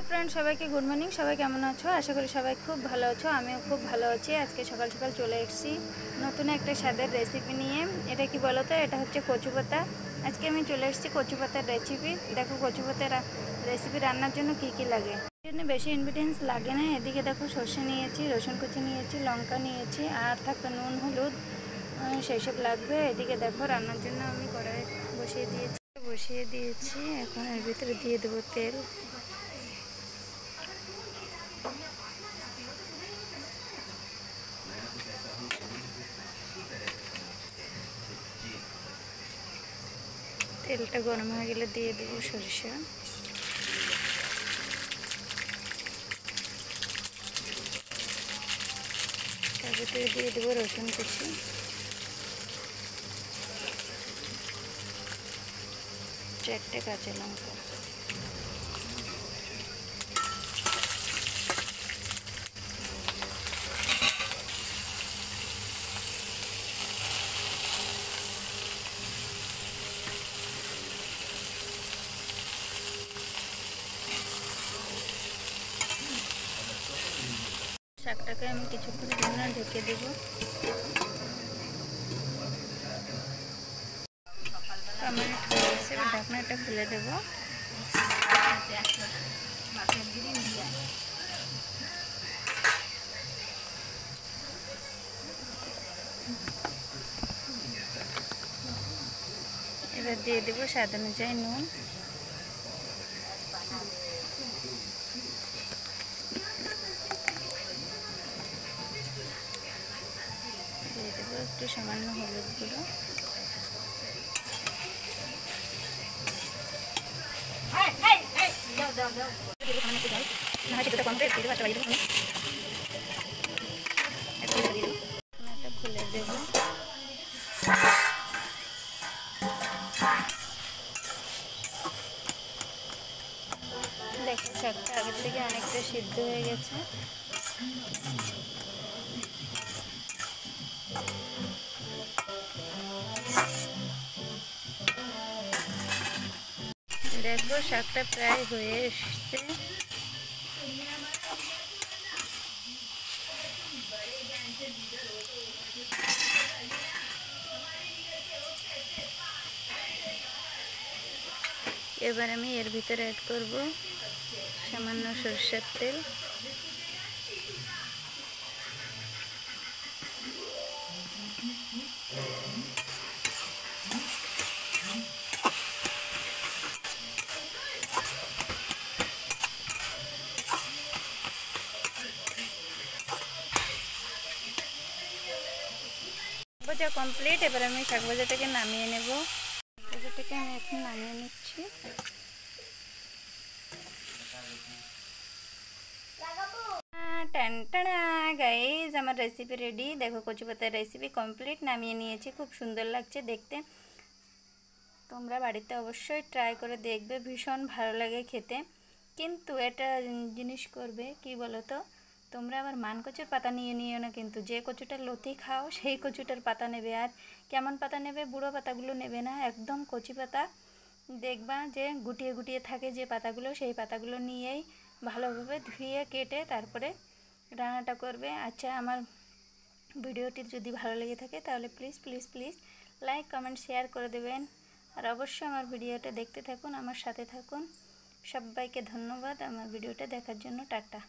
Friend, সবাইকে good morning. সবাই কেমন আছো? আশা করি সবাই খুব ভালো আছো। আমিও খুব ভালো আছি। আজকে সকাল সকাল চলে এসেছি নতুন একটা স্বাদের রেসিপি নিয়ে। এটা কি বলো তো, এটা হচ্ছে কচু পাতা। আজকে আমি চলে এসেছি কচু পাতার রেসিপি। দেখো কচু পাতার রেসিপি রান্নার জন্য কি কি লাগে। এর জন্য বেশি ইনগ্রিডিয়েন্টস লাগে না। এদিকে দেখো সর্ষে নিয়েছি, রসুন কুচি নিয়েছি, লঙ্কা নিয়েছি, আর থাকবে নুন হলুদ, সেই সব লাগবে। এদিকে দেখো রান্নার জন্য আমি কড়াই বসিয়ে দিয়েছি। এখন এর ভিতরে দিয়ে দেবো তেল। তেলটা গরম হয়ে গেলে দিয়ে দেবো সরিষা, তারপর দিয়ে দেবো রসুন কুচি, চারটে কাঁচা লঙ্কা, শাকটাকে আমি কিছুক্ষণের জন্য ঢেকে দেবো। আমার ঢাকনাটা খুলে দেবো। এবার দিয়ে দেবো স্বাদ অনুযায়ী নুন, দিয়ে দেবো একটু সামান্য হলুদ গুঁড়ো, খুলে দেবো। দেখো শাকটা আগের থেকে অনেকটা সিদ্ধ হয়ে গেছে। দেখো শাকটা প্রায় হয়ে এসছে। এবার আমি এর ভিতরে অ্যাড করব সামান্য সরষের তেল, ভাজা কমপ্লিট। এবার আমি শাক ভাজাটাকে নামিয়ে নেব। ভাজাটাকে আমি এখন নামিয়ে নিচ্ছি। টানটানা গাইজ, আমার রেসিপি রেডি। দেখো কচু পাতার রেসিপি কমপ্লিট, নামিয়ে নিয়েছি। খুব সুন্দর লাগছে দেখতে। তোমরা বাড়িতে অবশ্যই ট্রাই করে দেখবে, ভীষণ ভালো লাগে খেতে। কিন্তু এটা জিনিস করবে কি বলো তো, তোমরা আবার মান কচুর পাতা নিও না, কিন্তু যে কচুটার লতি খাও সেই কচুটার পাতা নেবে। আর কেমন পাতা নেবে? বুড়ো পাতাগুলো নেবে না, একদম কচি পাতা। দেখবা যে গুটিয়ে গুটিয়ে থাকে যে পাতাগুলো, সেই পাতাগুলো নিয়েই ভালোভাবে ধুয়ে কেটে তারপরে রান্নাটা করবে। আচ্ছা, আমার ভিডিওটি যদি ভালো লেগে থাকে তাহলে please please please like comment share করে দেবেন। আর অবশ্যই আমার ভিডিওটা দেখতে থাকুন, আমার সাথে থাকুন। সবাইকে ধন্যবাদ আমার ভিডিওটা দেখার জন্য। টাটা।